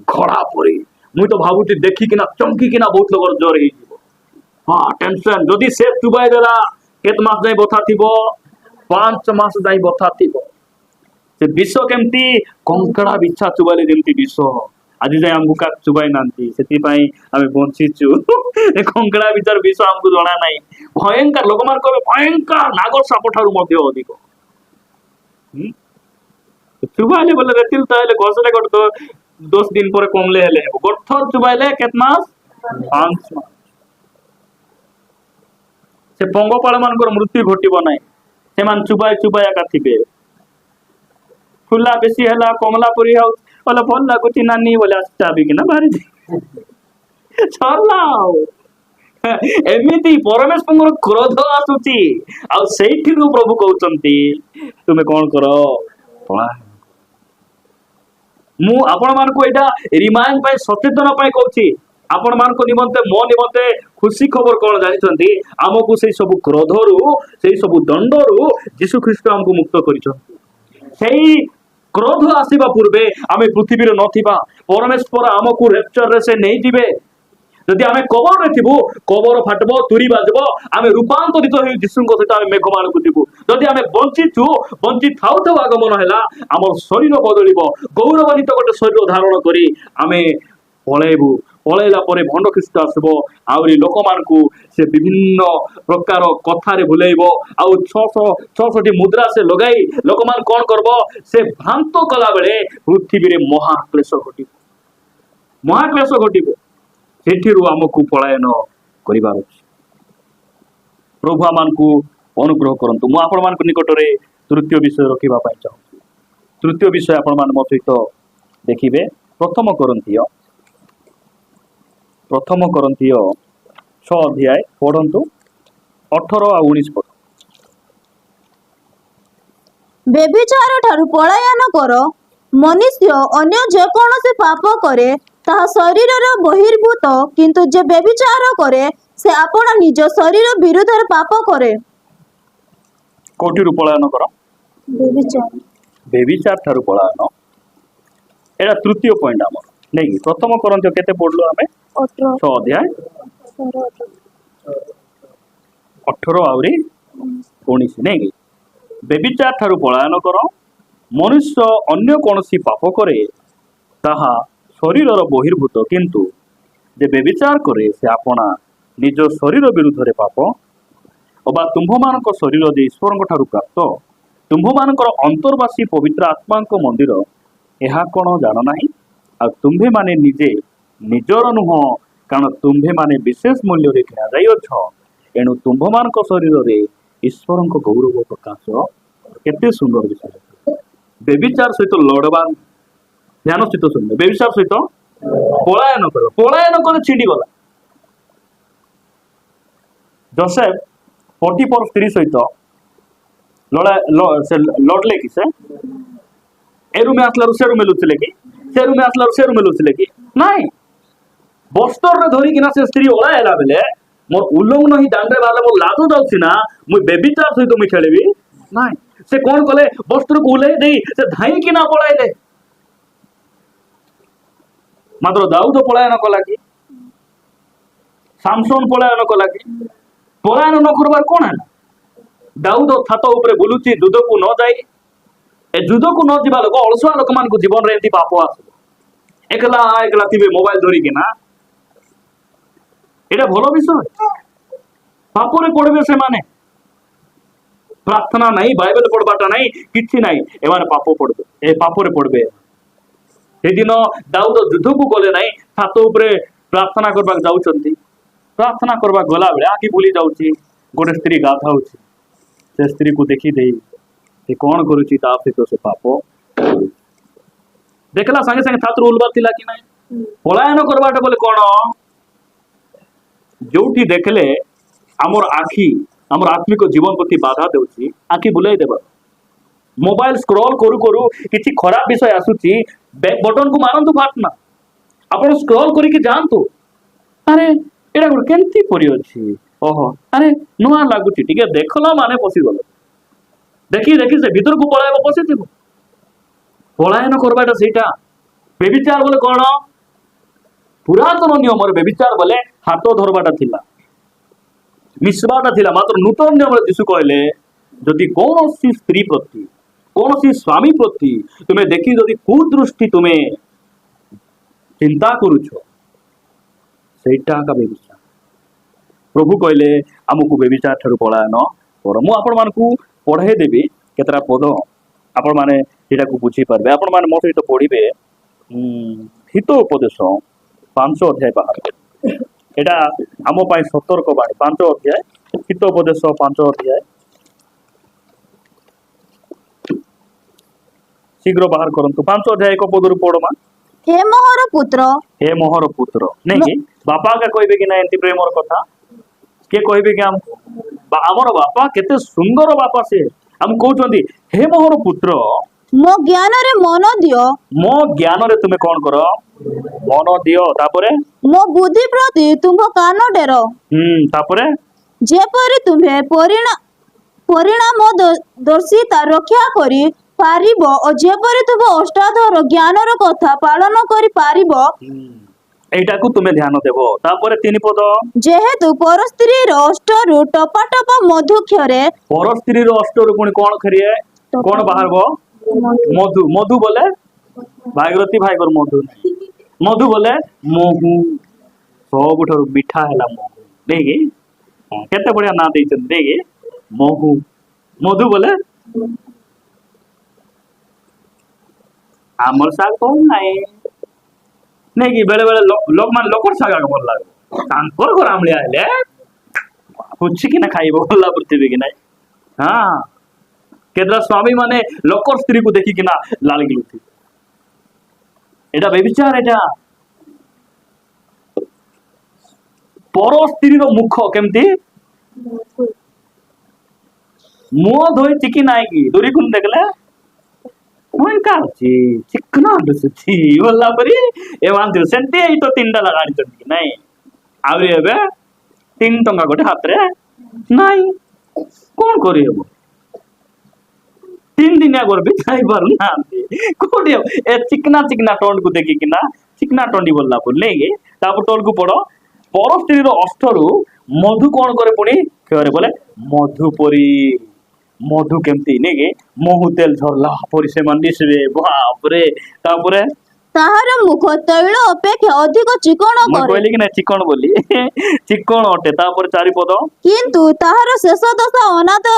घोड़ा परी मुई तो भावुची देखी किना चमकी किना बहुत लोग जोर ही हाँ टेंशन जदि से चुबाई देला केत मास जाई बथा थिबो 5 मास जाई बथा थिबो से विष केमती कंकड़ा बिछा चुबाले जेमती विष आज जाए हमको का चुबाई नांती सेति पई आमे बंचीचु ए कंकड़ा बिचार विष हमको जणा नाही भयंकर लोक मान कहबे भयंकर नागर साप ठारू मध्ये अधिक चुबाइले बोले रेतिल ताइले घसले गट तो 10 दिन पर कमले हेले गठर चुबाइले केत मास 5 मास से पंगपाल मानकर मृत्यु घटिबो नाही से मान चुबाई चुबाया का थिबे फुल्ला बेसी हला कमला पुरी हाउ बोले भल लागुची नानी बोले चाबी किना बाहरी छलाओ एमिति परमेश्वर क्रोध आसुची आ सेठिरु प्रभु कहउचंती तुमे कोन करो पळा मु आपण मान को एटा रिमाइंड पाई सचेतन पाई कहउची आपण मान को निमंते मो निमंते खुशी खबर कोन जानि छंती हमकु सेई सब क्रोधरु सेई सब दंडरु यीशु ख्रीष्ट हमकु मुक्त करिछन सेई क्रोध आसीबा पूर्वे आमे पृथ्वी रे नथिबा परमेश्वर हमकु रेप्चर रे से नै दिबे जदि आमे कबर रे थिबु कबर फाटबो तुरी बाजबो आमे रूपांतरित होई यीशु को सहित आमे मेघमाल को दिबु जदि आमे बंचिचु बंचि थाउ थाउ आगमन हैला हमर शरीर बदलिबो गौरवान्वित गोटे शरीर धारण करी आमे पळेबु पळेला परे भंड ख्रीष्ट आसबो आउरी लोक मानकु से विभिन्न प्रकार कथारे भुलेइबो आउ 666 मुद्रा से लगाई लोक मान कोन करबो से भ्रांत कला बेले पृथ्वी रे महाक्लेश घटिबो सेठिरु हमकु पलायन करिबार अछि प्रभु आमानकु अनुग्रह करंतु मु आपण मानकु निकट रे तृतीय विषय रखिबा पई चाहू तृतीय विषय आपण मान मो सहित देखिबे प्रथम कोरिन्थियो 6 अध्याय पढ़ंतु 18 आ 19 पद व्यभिचार ठारू पलायन कर मनुष्य अन्य जे कौनसी पाप करे ताहा शरीरर बहिर्भूत किंतु जे व्यभिचार करे से आपण निज शरीर विरुद्ध पाप करे कोठिरु पलायन कर व्यभिचार ठारू पलायन एटा तृतीय पॉइंट हमर नहीं प्रथम कोरिन्थियो केते पढलो हमें 6 अध्याय 18 आउरी 19 नहीं व्यभिचार ठारू पलायन कर मनुष्य अन्य कौनसी पाप करे ताहा शरीरर बहिर्भूत किंतु जे व्यभिचार करे से आपना निज शरीर विरुद्ध पाप अबा तुम्भमानक शरीर जे ईश्वर ठारू प्राप्त तुम्भमानकर अंतर्वासी पवित्र आत्मा मंदिर यह कौन जान नहीं आ तुम्भे माने निजे निजर नुह कारण तुम्भे माने विशेष मूल्य रे किना जाइछ एणु तुम्भमानक शरीर रे ईश्वर गौरव प्रकाश केते सुंदर विषय व्यभिचार सहित लड़वान ध्यान सहित सुन व्यभिचार सहित पलायन कर छिड़ी गला जोसेफ पोटिफर स्त्री सहित लड़ले कि से ए रूम आसला से रूम लुचले कि से रूम आसला से रूम लुचले कि नहीं बस्तर रे धरी किना से स्त्री ओला हैला बेले मोर उल्लंघन ही दांडे वाला मोर लाजो जाउछि ना मु बेबिचार सहित मु खेलेबी नहीं से कौन कले वस्त्र को उल्ले दे से धाई कि ना पळाइले मात्र दाऊद पलायन कला कि सामसोन पलायन कला कि पलायन न करबार कोन है दाऊद छात ऊपर बुलुची जुद को न जाई ए जुद को न जीवा लोक अलसुआ लोक मान को जीवन रे एंती पाप आस एकला एकला थिबे मोबाइल धरि कि ना एटा भलो विषय पाप रे पड़बे से माने प्रार्थना नहीं बाइबल पढ़बाटा नहीं किछि नहीं एमाने पाप पड़बे ए पाप रे पड़बे सेदिन दाऊद युद्ध को गले नहीं छात ऊपर प्रार्थना करबा जाउछंती प्रार्थना करबा गला बेले आखि बुली जाउची गोटे स्त्री गाधाउची से स्त्री को देखी दे से कौन करुची ता सहित से पाप देखला संगे संगे छात्र उलबा थिला कि नहीं पलायन करबाटा बोले कौन जोठी देखले आमर आखि आमर आत्मिक जीवन प्रति बाधा देउची आखि बुलाई देबा मोबाइल स्क्रॉल करू करू किछि खराब विषय आसुची बैक बटन को मारंतु फाटना आपण स्क्रॉल करी के जानतु अरे एडा गुड केंती परी अछि ओहो अरे नुआ लागुची ठीक है देखला माने पसी गलो देखी देखी से भीतर को पळाइबो पसी थिबो पलायन करबाटा सेटा बेविचार बोले कोन पुरातन नियम रे बेविचार बोले हाथ धरबाटा थिला मिसबाटा थिला मात्र नूतन नियम रे यीशु कहले जदि कौन स्त्री प्रति कौन स्वामी प्रति तुम्हें देखी जदि कुदृष्टि तुम्हें चिंता करुछ सेटा का बेविचार प्रभु कहले आमको बेविचार ठारू पलायन कर मु आपण मानकू पढ़ाई देबी केतरा पद आपण माने एटा को बुझी पारबे आपण माने मो सहित पढ़िबे हितोपदेश 5 अध्याय बाहर एटा आम पाई सतर्क बाणी 5 अध्याय हितोपदेश 5 अध्याय शीघ्र बाहर करंतु 5 अध्याय एक पदरु पढ़मा हे मोहर पुत्र नहीं बापा का कहबे कि ना एंती प्रेमर कथा के कहबे कि हमर बापा केते सुंदर बापा से हम कहउछंती हे मोहर पुत्र मो ज्ञान रे मन दियो मो ज्ञान रे तुमे कोन करो मन दियो तापरे मो बुद्धि प्रति तुम कान डेरो तापरे जेपरि तुम्हे परिणाम दर्शिता रक्षा करी पारिबो और जेपरि तुम अष्टादर ज्ञानर कथा पालन करी पारिबो एटा को तुमे ध्यान देबो तापरे तीन पद जेहेतु परस्त्री रो अष्टरु टपाटप मधुक्षरे परस्त्री रो अष्टरु पुनी कोन खरिए कोन बाहरबो मधु मधु बोले भागीरथी भाईगर मधु मधु बोले महू सबुठारु मिठा हैला महू देखि केते बढ़िया ना देइछन देखि महू मधु बोले आमर साग कोन नाही नहीं कि बेले बेले लोग मान लोकर सागा के भल लागो तांकर घर आमलिया आले कुछ कि ना खाइबो भल्ला पृथ्वी कि नाही हां केद्रा स्वामी माने लोकर स्त्री को देखि कि ना लाल गिलुथि एटा बेविचार एटा पर स्त्री रो मुख केमती मुंह धोई चिकी नाई की दूरी कुन देखले कोन काची चिकना दसछि बोला परी ए वांति सेंटे ई तो तीनटा लगानी चंदी नहीं आबे एबे 3 टंका गोटे हाथ रे नहीं कोन करी हेबो 3 दिन आगर भी जाई पारु ना कोडी ए चिकना चिकना टोंड को देखि कि ना चिकना टोंडी बोलला बोले गे तापर टोल को पड़ो पर स्त्री रो अष्टरु मधु कोन करे पुनी केरे बोले मधुपरी मधु केमती नेगे महु तेल झरला परी से मन दिसबे बाप रे तापरे ताहार मुख तैल अपेक्षा अधिक चिकन करे मैं कहली कि ना चिकन बोली चिकन अटे तापर चारि पद किंतु ताहार शेष दशा अनाद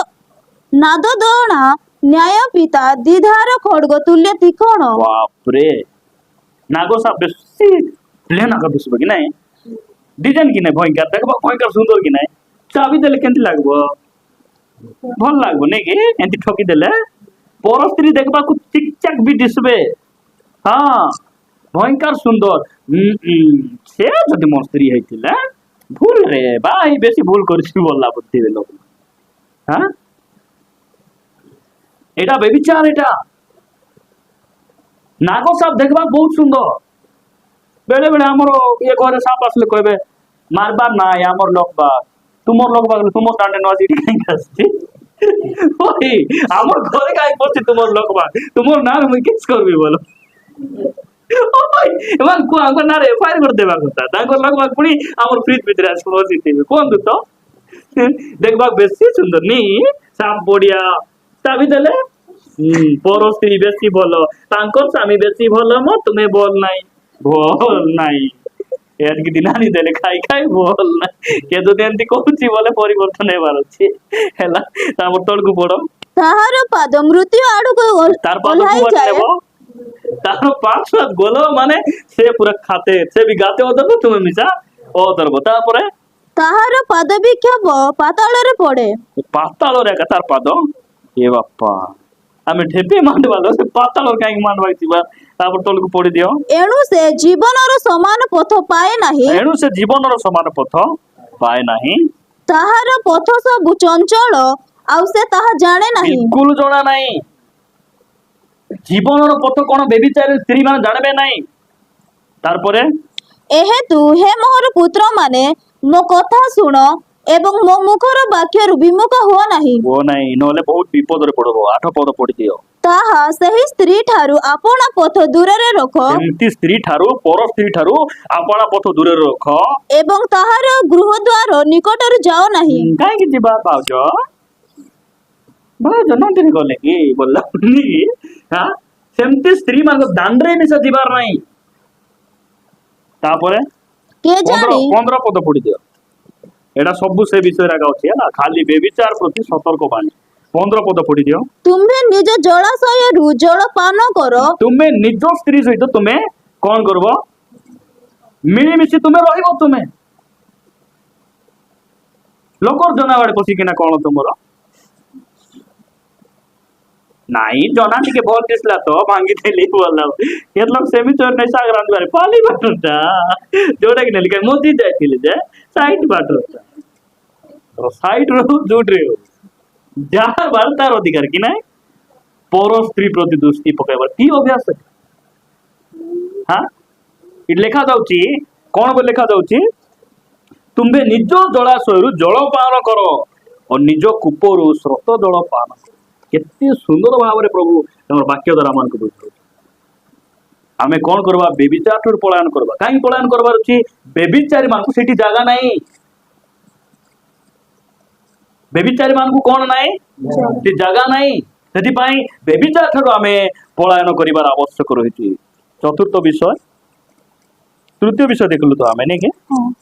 नाद दणा न्याय पिता दिधार खड्ग तुल्य तीक्ष्ण बाप रे नागो सा बेसी प्लेन आका दिसबे कि नाही डिजाइन कि नाही भयंकर देखबा भयंकर सुंदर कि नाही चाबी देले केंती लागबो भल लागबो नै कि एंती ठोकी देले पर स्त्री देखबा को चिकचक भी दिसबे हां भयंकर सुंदर से जदि मोर स्त्री हैतिला भूल रे भाई बेसी भूल करछि बोलला बुद्धि लोग हां एटा बेविचार एटा नागो साप देखबा बहुत सुंदर बेले बेले हमर ये घरे साप आसले कहबे मारबार ना हमर लोकबा तुमर लोकबा तुमर दांडे न आसी कहीं आसी ওই আমার ঘরে কাই পড়ছে তোমার লোকবা তোমার নাম আমি কিস করবি বলো ওই এমন কো আমার না রে ফায়ার করে দেবার কথা তাঙ্কর লোকবা পুনি আমার ফ্রিজ ভিতরে আসে বসিতে কোন তো দেখবা বেশি সুন্দর নি সাপ বড়িয়া চাবি দেলে পর স্ত্রী বেশি ভালো তাঙ্কর স্বামী বেশি ভালো মো তুমি বল নাই এদিকে দিনানি দেলে খাই খাই বল না কে যদি এমতি কହୁଛି বলে পরিবর্তন ହେବାର ଅଛି ହେଲା ତାପରେ ତଳକୁ ପଡ ତାହାର ପାଦ ମୃତ୍ୟୁ ଆଡକୁ ତାର ପାଦ ଓହ୍ଲାଇ କୁଆଡେ ଯାଏ ନେବ ତାର ପାଛ ଗଲ ମାନେ ସେ ପୁରା ଖାତେ ସେ ବି ଗାତେ ଅଦବ ତୁମେ ମିଶା ଅଦରବ ତାପରେ ତାହାର ପାଦ ବିକ୍ଷୋଭ ପାତାଳରେ ପଡେ। ପାତାଳରେ ଏକା ତାର ପାଦ ଏ ବାପା ଆମେ ଠେପି ମାଣ୍ଡବାଲ ସେ ପାତାଳରେ କାହିଁକି ମାଣ୍ଡବା ଯିବା ତାପରେ ତଳକୁ ପଡି ଦିଅ ଏଣୁ ସେ ଜୀବନର ସମାନ ପଥ ପାଏ ନାହିଁ। ଏଣୁ ସେ ଜୀବନର ସମାନ ପଥ ପାଏ ନାହିଁ। ତାହାର ପଥ ସବୁ ଚଞ୍ଚଳ ଆଉ ସେ ତାହା ଜାଣେ ନାହିଁ। ବିଲକୁଲ ଜଣା ନାହିଁ ଜୀବନର ପଥ କଣ ବେବିଚାରୀ ସ୍ତ୍ରୀ ମାନେ ଜାଣିବେ ନାହିଁ। ତାରପରେ ଏହେତୁ ହେ ମୋହର ପୁତ୍ର ମାନେ ମୋ କଥା ଶୁଣ ଏବଂ ମୋ ମୁଖର ବାକ୍ୟରୁ ବିମୁଖ ହୁଅ ନାହିଁ। ଓ ନାହିଁ ନହେଲେ ବହୁତ ବିପଦରେ ପଡିବ। 8 ପଦ ପଡିଦିଅ ତାହା ସେହି ସ୍ତ୍ରୀ ଠାରୁ ଆପଣା ପଥ ଦୂରରେ ରଖ ଏମିତି ସ୍ତ୍ରୀ ଠାରୁ ପର ସ୍ତ୍ରୀ ଠାରୁ ଆପଣା ପଥ ଦୂରରେ ରଖ ଏବଂ ତାହାର ଗୃହଦ୍ୱାର ନିକଟରୁ ଯାଅ ନାହିଁ। କାହିଁକି ଯିବା ଭାଉଜ ଭାଉଜ ନନ୍ଦିନୀ ଗଲେ କି ବୋଲା ସେମିତି ସ୍ତ୍ରୀ ମାନଙ୍କ ଦାଣ୍ଡରେ ମିଶା ଯିବାର ନାହିଁ। ତାପରେ କେଜାଣି 15 ପଦ ପଡିଦିଅ ଏଟା ସବୁ ସେ ବିଷୟରେ ଆଗ ଅଛି ହେଲା ଖାଲି ବେବିଚାର ପ୍ରତି ସତର୍କ ବାଣୀ। 15 ପଦ ପଡିଦିଅ ତୁମ୍ଭେ ନିଜ ଜଳାଶୟରୁ ଜଳ ପାନ କର। ତୁମେ ନିଜ ସ୍ତ୍ରୀ ସହିତ ତୁମେ କଣ କରିବ ମିଳିମିଶି ତୁମେ ରହିବ। ତୁମେ ଲୋକର ଜନାବାଡି ପଶିକିନା କଣ ତୁମର ନାଇଁ ଜନା ଟିକେ ଭଲ ଦିଶଲା ତ ଭାଙ୍ଗିଦେଲି ଭଲ କେତେ ଲୋକ ସେମିତି ନାଇଁ ଶାଗ ରାନ୍ଧିବାରେ ପାଲି ବାଟଟା ଯୋଉଟା କି ନେଲି ମୋଦି ଯାଇଥିଲି ଯେ ସାଇଡ ବାଟଟା ସାଇଡ ରୁ ଯୋଉଠି ଯାହା ବାର ତାର ଅଧିକାର କି ନାଇଁ ପର ସ୍ତ୍ରୀ ପ୍ରତି ଦୃଷ୍ଟି ପକାଇବାର କି ଅଭ୍ୟାସ ଏଠି ଲେଖା ଯାଉଛି କଣ ବୋଲି ଲେଖା ଯାଉଛି ତୁମ୍ଭେ ନିଜ ଜଳାଶୟରୁ ଜଳ ପାନ କର ଓ ନିଜ କୂପରୁ ସ୍ରୋତ ଜଳ ପାନ କର। କେତେ ସୁନ୍ଦର ଭାବରେ ପ୍ରଭୁ ତାଙ୍କର ବାକ୍ୟ ଦ୍ୱାରା ଆମକୁ ବୁଝାଉଛି। ଆମେ କଣ କରିବା ବେବିଚାର ଠାରୁ ପଳାୟନ କରିବା। କାହିଁକି ପଳାୟନ କରିବାର ଅଛି ବେବିଚାରୀ ମାନଙ୍କୁ ସେଠି ଜାଗା ନାହିଁ। ବେବିଚାରୀ ମାନଙ୍କୁ କଣ ନାହିଁ ସେ ଜାଗା ନାହିଁ। ସେଥିପାଇଁ ବେବିଚାର ଠାରୁ ଆମେ ପଳାୟନ କରିବାର ଆବଶ୍ୟକ ରହିଛି। ଚତୁର୍ଥ ବିଷୟ ତୃତୀୟ ବିଷୟ ଦେଖିଲୁ ତ ଆମେ ନାଇଁ କି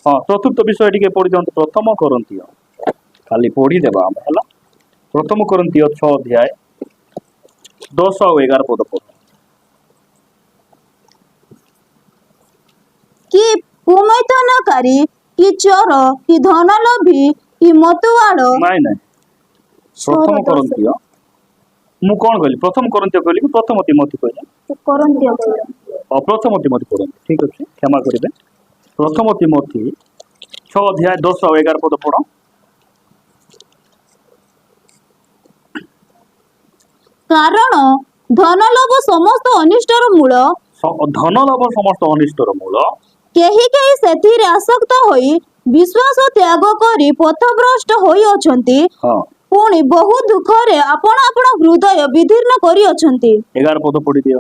ହଁ ଚତୁର୍ଥ ବିଷୟ ଟିକେ ପଢି ଦିଅନ୍ତୁ। ପ୍ରଥମ କରନ୍ତୀୟ ଖାଲି ପଢିଦେବା ଆମେ ହେଲା। ପ୍ରଥମ କରନ୍ତୀୟ 6 ଅଧ୍ୟାୟ 10 ଆଉ 11 ପଦ ପଢ। କି ପୁନୈଥନକାରୀ କି ଚୋର କି ଧନଲୋଭୀ କି ମତୁଆଳ ନାଇଁ ପ୍ରଥମ କରନ୍ତୀୟ ମୁଁ କଣ କହିଲି ପ୍ରଥମ କରନ୍ତୀୟ କହିଲି କି ପ୍ରଥମ ତିମୋଥୀ କହିଲି ପ୍ରଥମ ତିମୋଥୀ ପଢନ୍ତୁ ଠିକ ଅଛି କ୍ଷମା କରିବେ। ପ୍ରଥମ ତିମୋଥୀ 6 ଅଧ୍ୟାୟ 10 ଆଉ 11 ପଦ ପଢ। କାରଣ ଧନଲୋଭ ସମସ୍ତ ଅନିଷ୍ଟର ମୂଳ। ଧନଲୋଭ ସମସ୍ତ ଅନିଷ୍ଟର ମୂଳ। କେହି କେହି ସେଥିରେ ଆସକ୍ତ ହୋଇ ବିଶ୍ୱାସ ତ୍ୟାଗ କରି ପଥଭ୍ରଷ୍ଟ ହୋଇଅଛନ୍ତି। ପୁଣି ବହୁ ଦୁଃଖରେ ଆପଣ ଆପଣ ହୃଦୟ ବିଦୀର୍ଣ୍ଣ କରିଅଛନ୍ତି। 11 ପଦ ପଢିଦିଅ।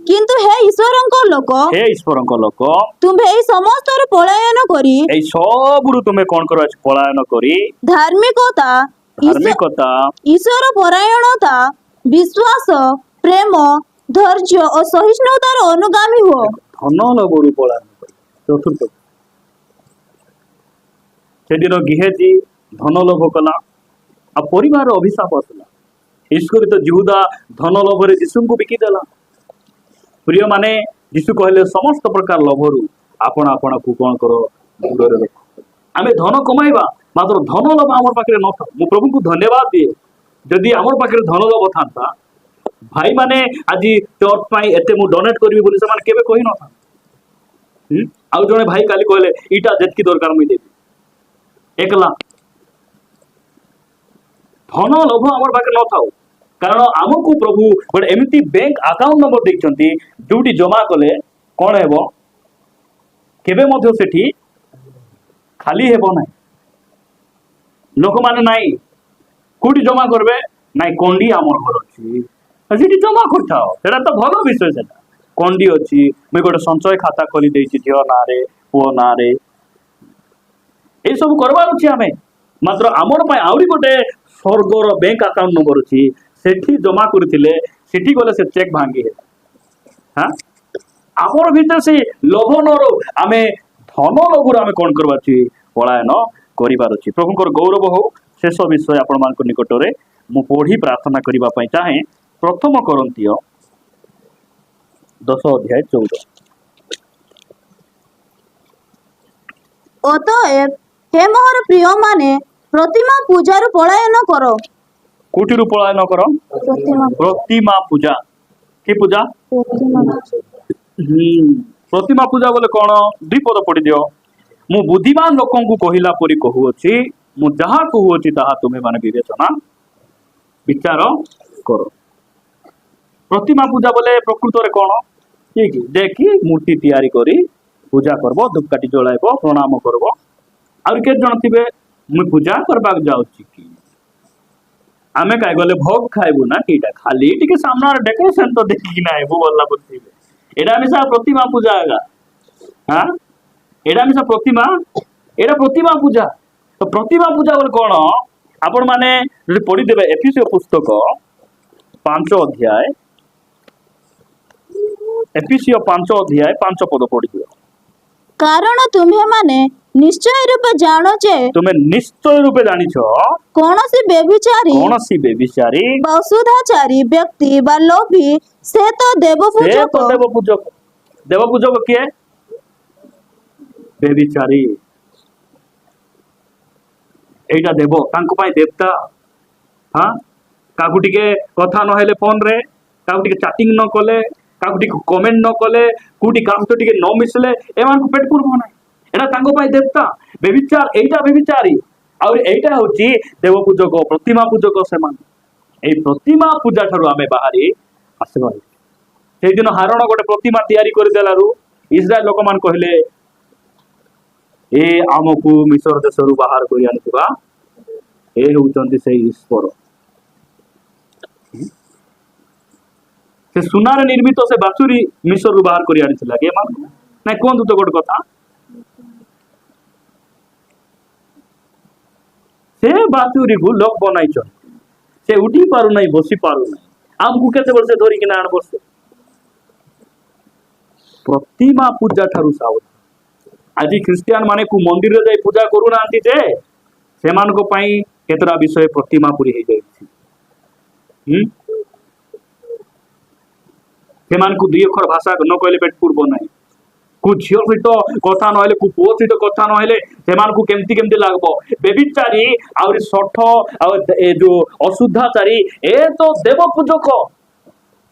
କିନ୍ତୁ ହେ ଈଶ୍ୱରଙ୍କ ଲୋକ ତୁମ୍ଭେ ଏହି ସମସ୍ତରୁ ପଳାୟନ କରି ଏଇ ସବୁରୁ ତୁମେ କଣ କର ପଳାୟନ କରି ଧାର୍ମିକତା ଈଶ୍ୱର ପରାୟଣତା ବିଶ୍ୱାସ ପ୍ରେମ ଧୈର୍ଯ୍ୟ ଓ ସହିଷ୍ଣୁତାର ଅନୁଗାମୀ ହୁଅ। ଧନଲୋଭରୁ ପଳାୟନ କରି। ଚତୁର୍ଥ ସେଦିନ ଗିହେଜୀ ଧନଲୋଭ କଲା ଆଉ ପରିବାର ଅଭିଶାପ ଆସିଲା। ଈଶ୍ୱରିତ ଜିହୁଦା ଧନଲୋଭରେ ଯୀଶୁଙ୍କୁ ବିକିଦେଲା। ପ୍ରିୟ ମାନେ ଯୀଶୁ କହିଲେ ସମସ୍ତ ପ୍ରକାର ଲୋଭରୁ ଆପଣ ଆପଣଙ୍କୁ କଣ କର ଦୂରରେ ରଖ। ଆମେ ଧନ କମାଇବା ମାତ୍ର ଧନ ଲୋଭ ଆମର ପାଖରେ ନଥାଉ। ମୁଁ ପ୍ରଭୁଙ୍କୁ ଧନ୍ୟବାଦ ଦିଏ ଯଦି ଆମର ପାଖରେ ଧନ ଲୋଭ ଥାନ୍ତା ଭାଇ ମାନେ ଆଜି ଚର୍ଚ୍ଚ ପାଇଁ ଏତେ ମୁଁ ଡୋନେଟ କରିବି ବୋଲି ସେମାନେ କେବେ କହିନଥାନ୍ତି। ଆଉ ଜଣେ ଭାଇ କାଲି କହିଲେ ଏଇଟା ଯେତିକି ଦରକାର ମୁଁ ଦେବି 1 ଲାଖ। ଧନ ଲୋଭ ଆମର ପାଖରେ ନଥାଉ କାରଣ ଆମକୁ ପ୍ରଭୁ ଗୋଟେ ଏମିତି ବ୍ୟାଙ୍କ ଆକାଉଣ୍ଟ ନମ୍ବର ଦେଇଛନ୍ତି ଯୋଉଠି ଜମା କଲେ କଣ ହେବ କେବେ ମଧ୍ୟ ସେଠି ଖାଲି ହେବ ନାହିଁ। ଲୋକମାନେ ନାଇଁ কোটি জমা করবে ନାଇଁ କଣ୍ଡି ଆମର ଘର ଅଛି ସେଠି ଜମା କରିଥାଅ ସେଟା ତ ଭଲ ବିଷୟ ସେଟା କଣ୍ଡି ଅଛି ମୁଇଁ ଗୋଟେ ସଞ୍ଚୟ ଖାତା ଖୋଲି ଦେଇଛି ଝିଅ ନାଁରେ ପୁଅ ନାଁରେ ଏଇସବୁ କରବାର ଅଛି ଆମେ ମାତ୍ର ଆମର ପାଇଁ ଆହୁରି ଗୋଟେ ସ୍ୱର୍ଗର ବ୍ୟାଙ୍କ ଆକାଉଣ୍ଟ ନମ୍ବର ଅଛି ସେଠି ଜମା କରିଥିଲେ ସେଠି ଗଲେ ସେ ଚେକ୍ ଭାଙ୍ଗି ହେଲା ହଁ ଆମର ଭିତରେ ସେ ଲୋଭ ନ ରହୁ ଆମେ ଧନ ଲୋଭରୁ ଆମେ କଣ କରିବାର ଅଛି ପଳାୟନ କରିବାର ଅଛି ପ୍ରଭୁଙ୍କର ଗୌରବ ହଉ ଶେଷ ବିଷୟ ଆପଣମାନଙ୍କ ନିକଟରେ ମୁଁ ପଢି ପ୍ରାର୍ଥନା କରିବା ପାଇଁ ଚାହେଁ ପ୍ରଥମ କରନ୍ତୀୟ 10:14 ଅତଏବ ହେ ମୋର ପ୍ରିୟମାନେ ପ୍ରତିମା ପୂଜାରୁ ପଳାୟନ କର। କୋଉଠିରୁ ପଳାୟନ କର ପ୍ରତିମା ପୂଜା କି ପୂଜା ପ୍ରତିମା ପୂଜା ବୋଲେ କଣ ଦୁଇ ପଦ ପଢି ଦିଅ ମୁଁ ବୁଦ୍ଧିମାନ ଲୋକଙ୍କୁ କହିଲା ପରି କହୁଅଛି ମୁଁ ଯାହା କହୁଅଛି ତାହା ତୁମେ ମାନେ ବିବେଚନା ବିଚାର କର ପ୍ରତିମା ପୂଜା ବୋଲେ ପ୍ରକୃତରେ କଣ ଠିକ ଦେଖି ମୂର୍ତ୍ତି ତିଆରି କରି ପୂଜା କରବ ଧୂପକାଠି ଜଳାଇବ ପ୍ରଣାମ କରବ ଆହୁରି କେତେ ଜଣ ଥିବେ ମୁଁ ପୂଜା କରିବାକୁ ଯାଉଛି କି ଆମେ କାଇଁ ଗଲେ ଭୋଗ ଖାଇବୁ ନା କିଟା ଖାଲି ଟିକେ ସାମ୍ନାରେ ଡେକୋରେସନ ତ ଦେଖିକି ନା ଆଇବୁ ଗଲା ବସିବେ ଏଇଟା ମିଶା ପ୍ରତିମା ପୂଜା ଆଗା ହଁ ଏଇଟା ମିଶା ପ୍ରତିମା ଏଇଟା ପ୍ରତିମା ପୂଜା ତ ପ୍ରତିମା ପୂଜା ବୋଲେ କଣ ଆପଣ ମାନେ ଯଦି ପଢିଦେବେ ଏଫେସୀୟ ପୁସ୍ତକ 5 ଅଧ୍ୟାୟ ଏଫେସୀୟ 5 ଅଧ୍ୟାୟ 5 ପଦ ପଢିଦିଅ କାରଣ ତୁମ୍ଭେମାନେ ନିଶ୍ଚୟ ରୂପେ ଜାଣ ଯେ ତୁମେ ନିଶ୍ଚୟ ରୂପେ ଜାଣିଛ କୌଣସି ବ୍ୟଭିଚାରୀ ବା ଅଶୁଦ୍ଧାଚାରୀ ବ୍ୟକ୍ତି ବା ଲୋଭୀ ସେ ତ ଦେବପୂଜକ ଦେବପୂଜକ କିଏ ବ୍ୟଭିଚାରୀ এইটা দেব ତାଙ୍କ ପାଇଁ ଦେବତା ହଁ କାହାକୁ ଟିକେ କଥା ନହେଲେ ଫୋନରେ କାହାକୁ ଟିକେ ଚାଟିଂ ନ କଲେ କାହାକୁ ଟିକେ କମେଣ୍ଟ ନ କଲେ କୋଉଠି କାହା ସହିତ ଟିକେ ନ ମିଶିଲେ ଏମାନଙ୍କୁ ପେଟ ପୂର୍ବ ନାହିଁ ଏଇଟା ତାଙ୍କ ପାଇଁ ଦେବତା ବ୍ୟଭିଚାର ଏଇଟା ବ୍ୟଭିଚାରୀ ଆଉ ଏଇଟା ହଉଛି ଦେବ ପୂଜକ ପ୍ରତିମା ପୂଜକ ସେମାନେ ଏଇ ପ୍ରତିମା ପୂଜା ଠାରୁ ଆମେ ବାହାରି ଆସିବା ସେଇଦିନ ହାରଣ ଗୋଟେ ପ୍ରତିମା ତିଆରି କରିଦେଲାରୁ ଇସ୍ରାଏଲ ଲୋକମାନେ କହିଲେ ଏ ଆମକୁ ମିଶର ଦେଶରୁ ବାହାର କରି ଆଣିଥିବା ଏ ହେଉଛନ୍ତି ସେଇ ଈଶ୍ୱର ସେ ସୁନାରେ ନିର୍ମିତ ସେ ବାଛୁରୀ ମିଶରରୁ ବାହାର କରି ଆଣିଥିଲା କି ଏମାନଙ୍କୁ ନାଇଁ କୁହନ୍ତୁ ତ ଗୋଟେ କଥା ସେ ବାଛୁରୀକୁ ଲୋକ ବନାଇଛନ୍ତି ସେ ଉଠି ପାରୁନାହିଁ ବସି ପାରୁନାହିଁ ଆମକୁ କେତେବେଳେ ସେ ଧରିକିନା ଆଣ ବସେ ପ୍ରତିମା ପୂଜା ଠାରୁ ସାବଧାନ ଆଜି ଖ୍ରୀଷ୍ଟିଆନ ମାନେ ମନ୍ଦିରରେ ଯାଇ ପୂଜା କରୁନାହାନ୍ତି ଯେ ସେମାନଙ୍କ ପାଇଁ କେତେଟା ବିଷୟ ପ୍ରତିମା ପୁରୀ ହେଇଯାଇଛି ସେମାନଙ୍କୁ ଦୁଇ ଅକ୍ଷର ଭାଷା ନ କହିଲେ ପେଟ ପୂର୍ବ ନାହିଁ କୋଉ ଝିଅ ସହିତ କଥା ନହେଲେ କୋଉ ପୁଅ ସହିତ କଥା ନହେଲେ ସେମାନଙ୍କୁ କେମିତି କେମିତି ଲାଗବ ବ୍ୟଭିଚାରୀ ଆହୁରି ଶଠ ଆଉ ଏ ଯୋଉ ଅଶୁଦ୍ଧାଚାରୀ ଏ ତ ଦେବ ପୂଜକ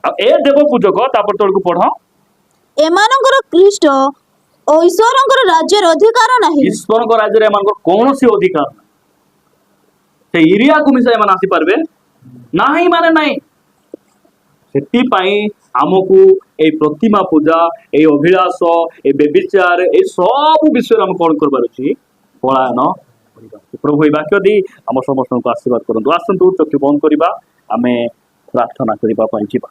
ଆଉ ଏ ଦେବ ପୂଜକ ତାପରେ ତଳକୁ ପଢ ଏମାନଙ୍କର ଖ୍ରୀଷ୍ଟ ଓ ଈଶ୍ୱରଙ୍କର ରାଜ୍ୟର ଅଧିକାର ନାହିଁ ଈଶ୍ୱରଙ୍କ ରାଜ୍ୟରେ ଏମାନଙ୍କର କୌଣସି ଅଧିକାର ନାହିଁ ସେ ଏରିଆକୁ ମିଶା ଏମାନେ ଆସିପାରିବେ ନାହିଁ ମାନେ ନାହିଁ ସେଥିପାଇଁ ଆମକୁ ଏଇ ପ୍ରତିମା ପୂଜା ଏଇ ଅଭିଳାଷ ଏଇ ବ୍ୟଭିଚାର ଏଇ ସବୁ ବିଷୟରେ ଆମେ କଣ କରିବାର ଅଛି ପଳାୟନ ପ୍ରଭୁ ଏଇ ବାକ୍ୟ ଦେଇ ଆମ ସମସ୍ତଙ୍କୁ ଆଶୀର୍ବାଦ କରନ୍ତୁ ଆସନ୍ତୁ ଚକ୍ଷୁ ବନ୍ଦ କରିବା ଆମେ ପ୍ରାର୍ଥନା କରିବା ପାଇଁ ଯିବା